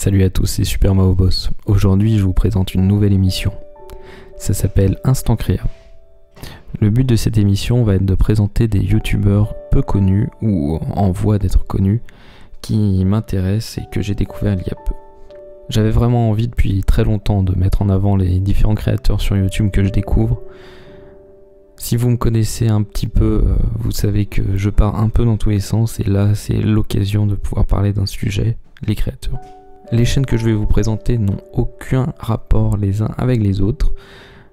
Salut à tous, c'est Super Mao Boss. Aujourd'hui, je vous présente une nouvelle émission. Ça s'appelle Instant Créa. Le but de cette émission va être de présenter des youtubeurs peu connus ou en voie d'être connus qui m'intéressent et que j'ai découvert il y a peu. J'avais vraiment envie depuis très longtemps de mettre en avant les différents créateurs sur YouTube que je découvre. Si vous me connaissez un petit peu, vous savez que je pars un peu dans tous les sens et là c'est l'occasion de pouvoir parler d'un sujet, les créateurs. Les chaînes que je vais vous présenter n'ont aucun rapport les uns avec les autres,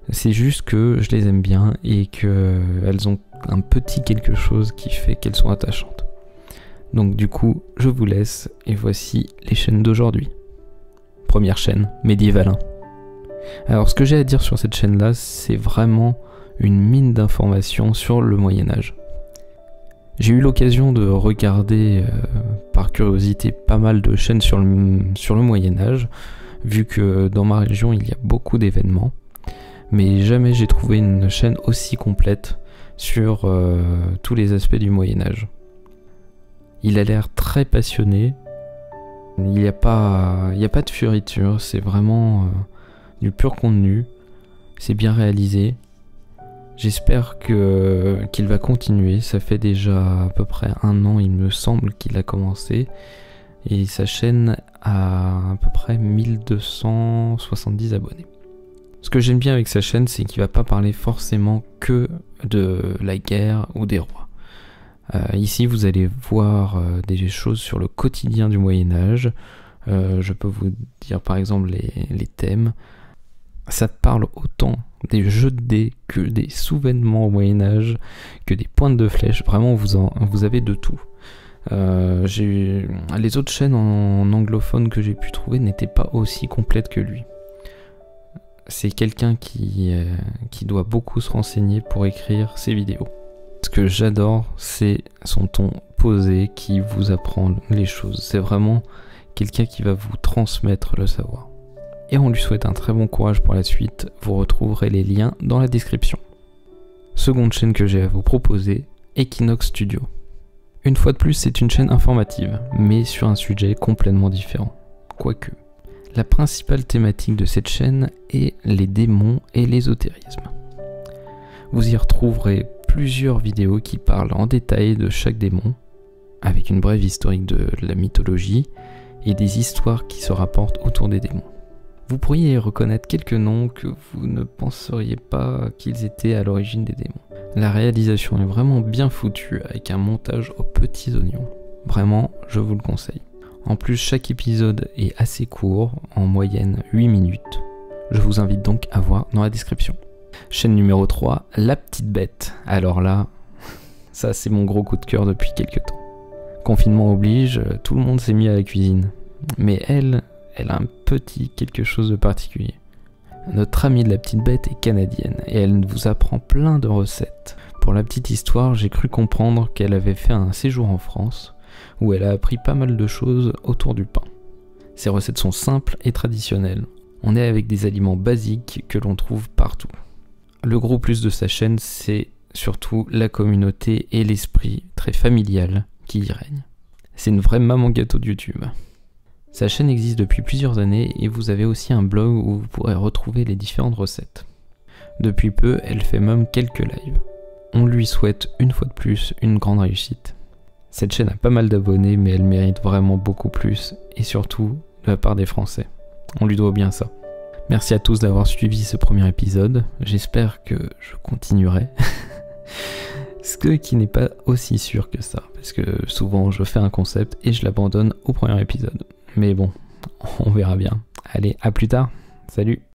c'est juste que je les aime bien et qu'elles ont un petit quelque chose qui fait qu'elles sont attachantes. Donc du coup, je vous laisse et voici les chaînes d'aujourd'hui. Première chaîne, Médiévalin. Alors ce que j'ai à dire sur cette chaîne-là, c'est vraiment une mine d'informations sur le Moyen-Âge. J'ai eu l'occasion de regarder par curiosité pas mal de chaînes sur le Moyen-Âge, vu que dans ma région il y a beaucoup d'événements, mais jamais j'ai trouvé une chaîne aussi complète sur tous les aspects du Moyen-Âge. Il a l'air très passionné, il n'y a pas de fioriture, c'est vraiment du pur contenu, c'est bien réalisé. J'espère qu'il va continuer, ça fait déjà à peu près 1 an il me semble qu'il a commencé et sa chaîne a à peu près 1270 abonnés. Ce que j'aime bien avec sa chaîne, c'est qu'il va pas parler forcément que de la guerre ou des rois. Ici vous allez voir des choses sur le quotidien du Moyen-Âge, je peux vous dire par exemple les thèmes. Ça parle autant des jeux de dés que des souvenirs au Moyen-Âge, que des pointes de flèches. Vraiment, vous avez de tout. Les autres chaînes en anglophone que j'ai pu trouver n'étaient pas aussi complètes que lui. C'est quelqu'un qui doit beaucoup se renseigner pour écrire ses vidéos. Ce que j'adore, c'est son ton posé qui vous apprend les choses. C'est vraiment quelqu'un qui va vous transmettre le savoir. Et on lui souhaite un très bon courage pour la suite, vous retrouverez les liens dans la description. Seconde chaîne que j'ai à vous proposer, Equinox Studio. Une fois de plus, c'est une chaîne informative, mais sur un sujet complètement différent. Quoique, la principale thématique de cette chaîne est les démons et l'ésotérisme. Vous y retrouverez plusieurs vidéos qui parlent en détail de chaque démon, avec une brève historique de la mythologie et des histoires qui se rapportent autour des démons. Vous pourriez reconnaître quelques noms que vous ne penseriez pas qu'ils étaient à l'origine des démons. La réalisation est vraiment bien foutue avec un montage aux petits oignons. Vraiment, je vous le conseille. En plus, chaque épisode est assez court, en moyenne 8 minutes. Je vous invite donc à voir dans la description. Chaîne numéro 3, La Petite Bête. Alors là, ça c'est mon gros coup de cœur depuis quelques temps. Confinement oblige, tout le monde s'est mis à la cuisine. Mais elle a un petit quelque chose de particulier. Notre amie de La Petite Bête est canadienne et elle vous apprend plein de recettes. Pour la petite histoire, j'ai cru comprendre qu'elle avait fait un séjour en France où elle a appris pas mal de choses autour du pain. Ses recettes sont simples et traditionnelles. On est avec des aliments basiques que l'on trouve partout. Le gros plus de sa chaîne, c'est surtout la communauté et l'esprit très familial qui y règne. C'est une vraie maman gâteau de YouTube. Sa chaîne existe depuis plusieurs années et vous avez aussi un blog où vous pourrez retrouver les différentes recettes. Depuis peu, elle fait même quelques lives. On lui souhaite une fois de plus une grande réussite. Cette chaîne a pas mal d'abonnés mais elle mérite vraiment beaucoup plus et surtout de la part des Français. On lui doit bien ça. Merci à tous d'avoir suivi ce premier épisode. J'espère que je continuerai. Ce qui n'est pas aussi sûr que ça, parce que souvent je fais un concept et je l'abandonne au premier épisode. Mais bon, on verra bien. Allez, à plus tard. Salut.